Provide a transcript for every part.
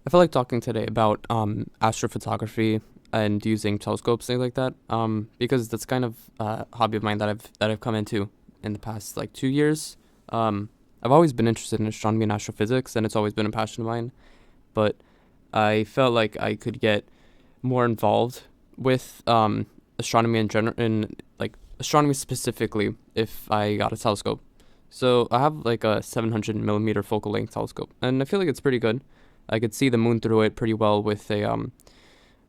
I feel like talking today about astrophotography and using telescopes, things like that. Because that's kind of a hobby of mine that I've come into in the past like 2 years. I've always been interested in astronomy and astrophysics, and it's always been a passion of mine. But I felt like I could get more involved with astronomy in general, in like astronomy specifically, if I got a telescope. So I have like a 700 millimeter focal length telescope, and I feel like it's pretty good. I could see the moon through it pretty well with a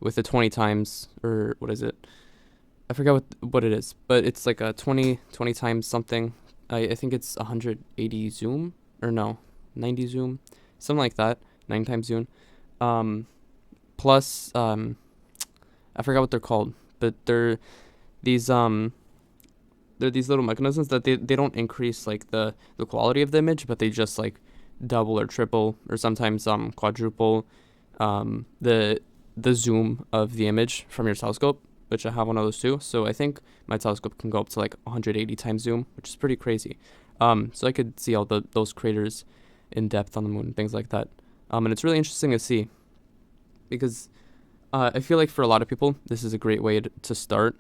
20 times, or what is it? I forget what it is, but it's like a 20 times something. I think it's 180 zoom, or no, 90 zoom, something like that. 9 times zoom. Um, plus I forgot what they're called, but these um they're these little mechanisms that they don't increase like the quality of the image, but they just like double or triple or sometimes quadruple the zoom of the image from your telescope, which I have one of those too. So I think my telescope can go up to like 180 times zoom, which is pretty crazy. So I could see all those craters in depth on the moon and things like that. And it's really interesting to see because I feel like for a lot of people this is a great way to start,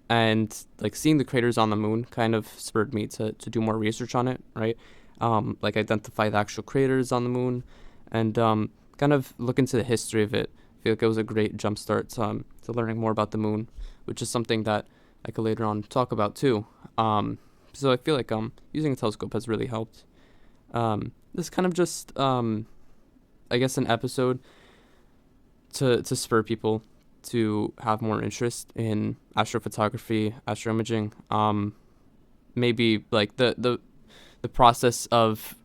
and like seeing the craters on the moon kind of spurred me to do more research on it, right? Like identify the actual craters on the moon, and kind of look into the history of it. I feel like it was a great jump start to learning more about the moon, which is something that I could later on talk about too. So I feel like using a telescope has really helped. This kind of just I guess an episode to spur people to have more interest in astrophotography, astroimaging. Maybe like the process of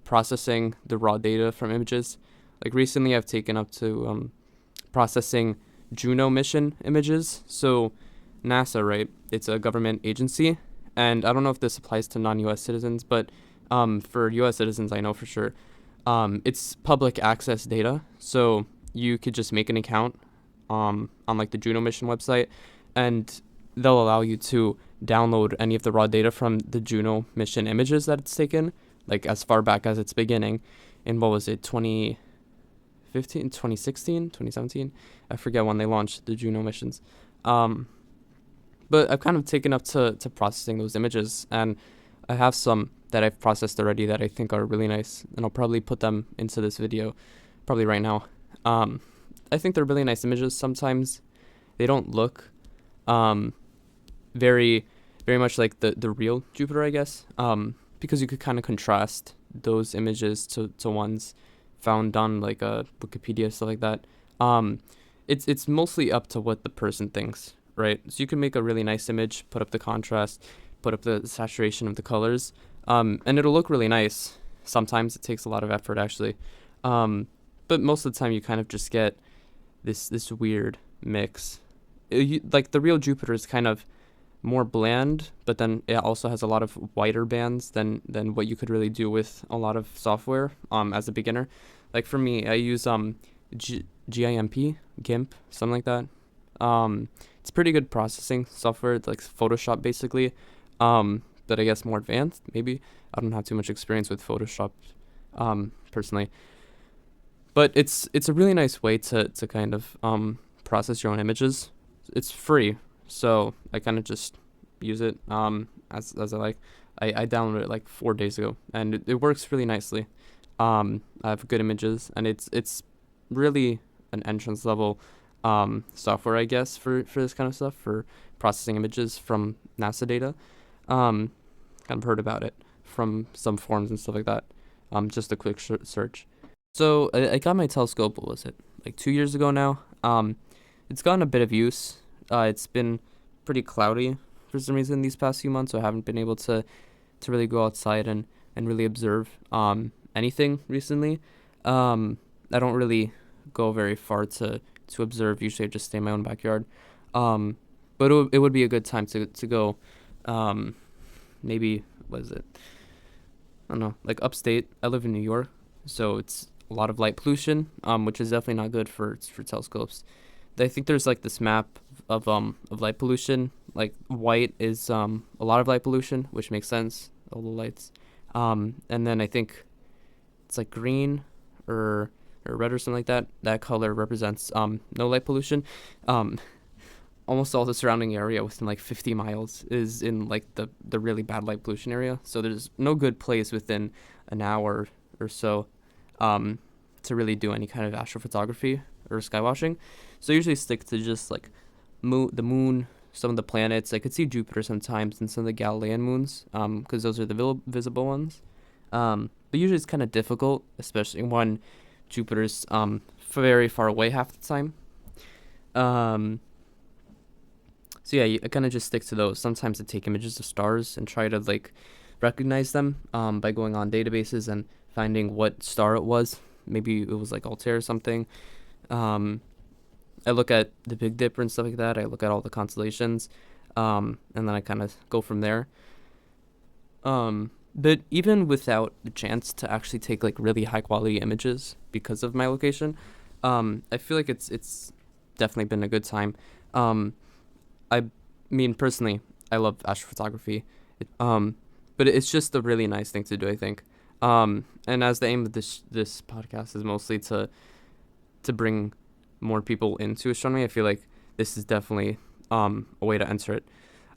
processing the raw data from images. Like recently, I've taken up to processing Juno mission images. So NASA, right? It's a government agency, and I don't know if this applies to non-U.S. citizens, but for U.S. citizens, I know for sure. It's public access data, so you could just make an account on like the Juno mission website, and they'll allow you to download any of the raw data from the Juno mission images that it's taken, like as far back as its beginning in what was it, 2015, 2016, 2017? I forget when they launched the Juno missions. Um, but I've kind of taken up to processing those images, and I have some that I've processed already that I think are really nice, and I'll probably put them into this video, probably right now. Um, I think they're really nice images. Sometimes they don't look um, very, very much like the real Jupiter, I guess, because you could kind of contrast those images to ones found on like Wikipedia, stuff like that. Um, it's mostly up to what the person thinks, right? So you can make a really nice image, put up the contrast, put up the saturation of the colors, and it'll look really nice. Sometimes it takes a lot of effort, actually, but most of the time you kind of just get this weird mix. Like the real Jupiter is kind of more bland, but then it also has a lot of whiter bands than what you could really do with a lot of software as a beginner. Like for me, I use GIMP, something like that. It's pretty good processing software. It's like Photoshop basically, but I guess more advanced. Maybe I don't have too much experience with Photoshop, personally, but it's a really nice way to kind of process your own images. It's free, so I kind of just use it as I like. I downloaded it like 4 days ago, and it works really nicely. I have good images, and it's really an entrance level software, I guess, for this kind of stuff, for processing images from NASA data. Um, Kind of heard about it from some forums and stuff like that. Just a quick search. So I got my telescope. What was it? Like 2 years ago now. It's gotten a bit of use. It's been pretty cloudy for some reason these past few months, so I haven't been able to really go outside and really observe anything recently. I don't really go very far to observe. Usually, I just stay in my own backyard. Um, but it would be a good time to go. Um, Maybe what is it? I don't know, like upstate. I live in New York, so it's a lot of light pollution, which is definitely not good for telescopes. I think there's like this map of light pollution. Like white is a lot of light pollution, which makes sense. All the lights, and then I think it's like green or or red or something like that, that color represents no light pollution. Um, Almost all the surrounding area within like 50 miles is in like the really bad light pollution area. So there's no good place within an hour or so um, to really do any kind of astrophotography or sky watching. So I usually stick to just like the moon, some of the planets. I could see Jupiter sometimes and some of the Galilean moons because those are the visible ones. But usually it's kind of difficult, especially when Jupiter's very far away half the time. Um, so yeah, I kind of just stick to those. Sometimes I take images of stars and try to like recognize them by going on databases and finding what star it was. Maybe it was like Altair or something. Um, I look at the Big Dipper and stuff like that. I look at all the constellations, and then I kind of go from there. But even without the chance to actually take like really high quality images because of my location, I feel like it's definitely been a good time. I mean, personally, I love astrophotography, but it's just a really nice thing to do, I think. And as the aim of this podcast is mostly to bring more people into astronomy, I feel like this is definitely a way to enter it.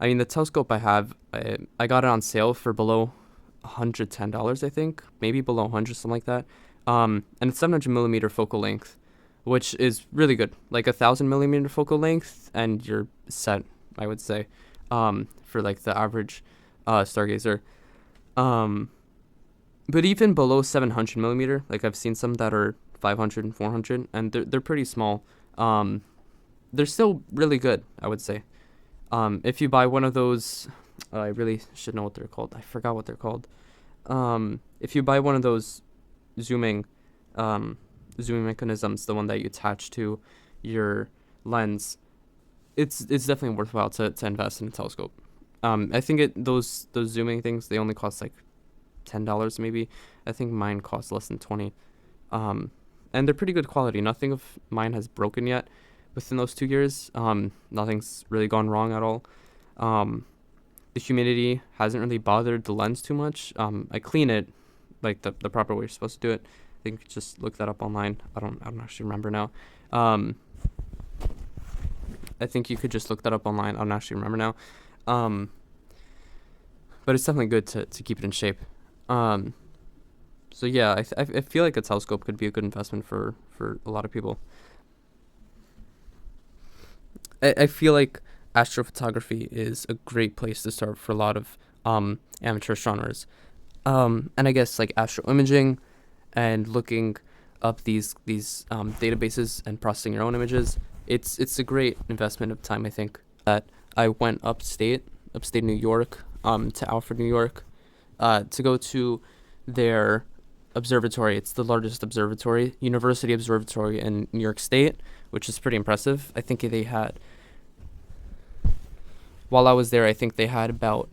I mean, the telescope I have, I got it on sale for below $110, I think, maybe below 100, something like that. And it's 700 millimeter focal length, which is really good. Like 1,000 millimeter focal length, and you're set, I would say, for like the average stargazer. But even below 700 millimeter, like I've seen some that are 500 and 400, and they're pretty small. They're still really good, I would say. If you buy one of those, I really should know what they're called. I forgot what they're called. If you buy one of those zooming mechanisms, the one that you attach to your lens, it's definitely worthwhile to invest in a telescope. I think those zooming things, they only cost like $10 maybe. I think mine costs less than 20. And they're pretty good quality. Nothing of mine has broken yet within those 2 years. Nothing's really gone wrong at all. The humidity hasn't really bothered the lens too much. I clean it like the proper way you're supposed to do it. I think just look that up online. I don't actually remember now. I think you could just look that up online. I don't actually remember now. But it's definitely good to keep it in shape. So yeah, I feel like a telescope could be a good investment for a lot of people. I feel like astrophotography is a great place to start for a lot of amateur astronomers. And I guess like astroimaging and looking up these databases and processing your own images, it's a great investment of time, I think. That I went upstate New York, to Alfred, New York, to go to their observatory. It's the largest university observatory in New York State, which is pretty impressive. I think they had, while I was there, I think they had about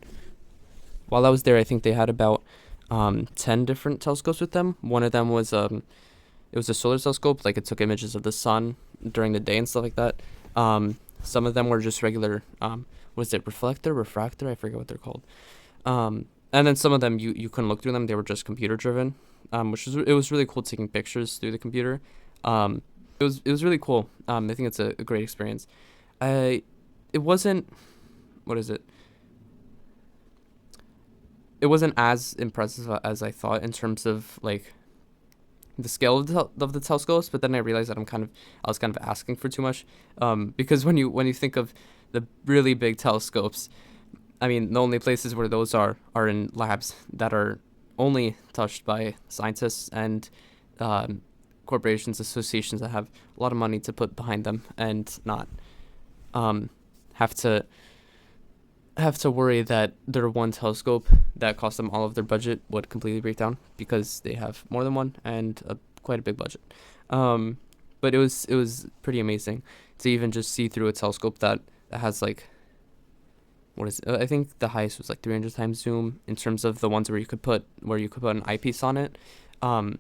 10 different telescopes with them. One of them was it was a solar telescope, like it took images of the sun during the day and stuff like that. Some of them were just regular, was it refractor? I forget what they're called. And then some of them you couldn't look through them; they were just computer driven, it was really cool taking pictures through the computer. It was really cool. I think it's a great experience. It wasn't, what is it? It wasn't as impressive as I thought in terms of like the scale of the telescopes, but then I realized that I was kind of asking for too much, because when you think of the really big telescopes, I mean, the only places where those are in labs that are only touched by scientists and corporations, associations that have a lot of money to put behind them and not have to worry that their one telescope that cost them all of their budget would completely break down because they have more than one and quite a big budget. But it was pretty amazing to even just see through a telescope that has like, what is it? I think the highest was like 300 times zoom in terms of the ones where you could put an eyepiece on it. But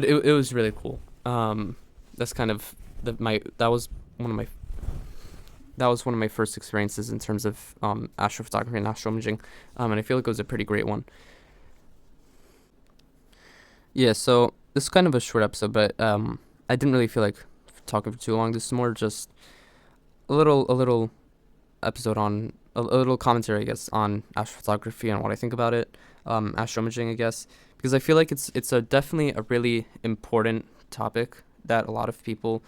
it was really cool. That's kind of that was one of my first experiences in terms of astrophotography and astroimaging, and I feel like it was a pretty great one. Yeah, so this is kind of a short episode, but I didn't really feel like talking for too long. This is more just a little episode on a little commentary, I guess, on astrophotography and what I think about it, astroimaging, I guess, because I feel like it's a definitely a really important topic that a lot of people,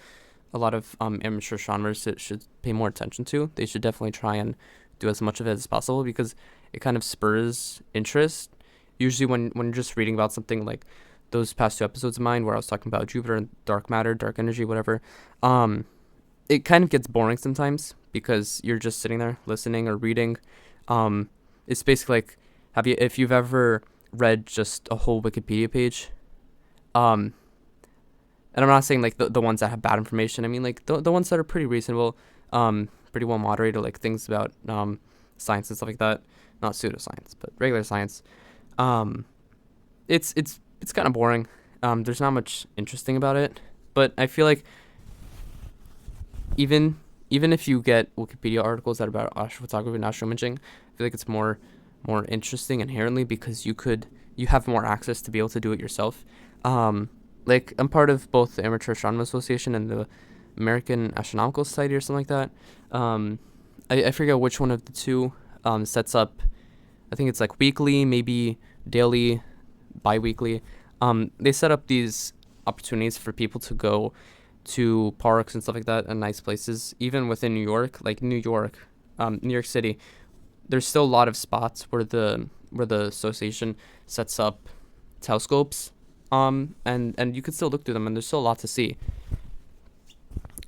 a lot of amateur astronomers should pay more attention to. They should definitely try and do as much of it as possible because it kind of spurs interest. Usually, when you're just reading about something like those past two episodes of mine where I was talking about Jupiter and dark matter, dark energy, whatever, um, it kind of gets boring sometimes because you're just sitting there listening or reading. Um, it's basically like if you've ever read just a whole Wikipedia page, um, and I'm not saying like the ones that have bad information. I mean like the ones that are pretty reasonable, pretty well moderated, like things about science and stuff like that. Not pseudoscience, but regular science. Um, it's kind of boring. There's not much interesting about it, but I feel like even even if you get Wikipedia articles that are about astrophotography and astroimaging, I feel like it's more interesting inherently because you have more access to be able to do it yourself. Um, like I'm part of both the Amateur Astronomy Association and the American Astronomical Society or something like that. Um, I forget which one of the two sets up. I think it's like weekly, maybe daily, bi-weekly. They set up these opportunities for people to go to parks and stuff like that and nice places, even within New York, like New York City. There's still a lot of spots where the association sets up telescopes, and you could still look through them, and there's still a lot to see.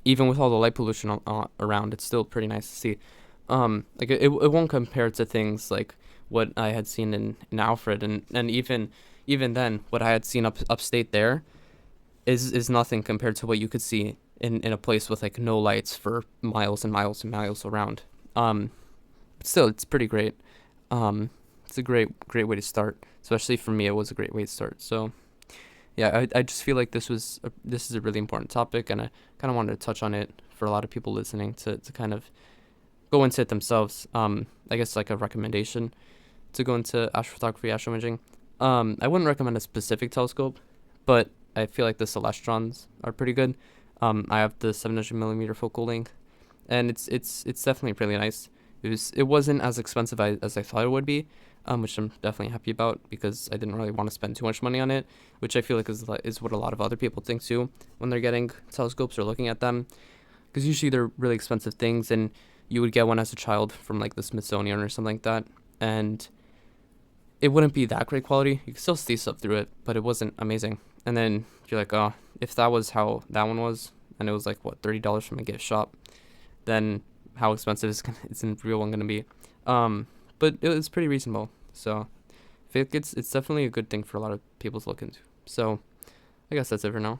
Even with all the light pollution around, it's still pretty nice to see. Like it won't compare to things like what I had seen in Alfred, and even then, what I had seen upstate there is nothing compared to what you could see in a place with like no lights for miles and miles and miles around. But still, it's pretty great. It's a great way to start, especially for me. It was a great way to start. So yeah, I just feel like this is a really important topic, and I kind of wanted to touch on it for a lot of people listening to kind of go into it themselves. I guess like a recommendation to go into astrophotography, astroimaging. I wouldn't recommend a specific telescope, but I feel like the Celestrons are pretty good. I have the 700 millimeter focal length, and it's definitely really nice. It wasn't as expensive as I thought it would be, which I'm definitely happy about because I didn't really want to spend too much money on it, which I feel like is what a lot of other people think too when they're getting telescopes or looking at them, because usually they're really expensive things, and you would get one as a child from like the Smithsonian or something like that, and it wouldn't be that great quality. You could still see stuff through it, but it wasn't amazing. And then you're like, oh, if that was how that one was, and it was like what $30 from a gift shop, then how expensive is the real one gonna be? But it was pretty reasonable. So I feel like it's definitely a good thing for a lot of people to look into. So I guess that's it for now.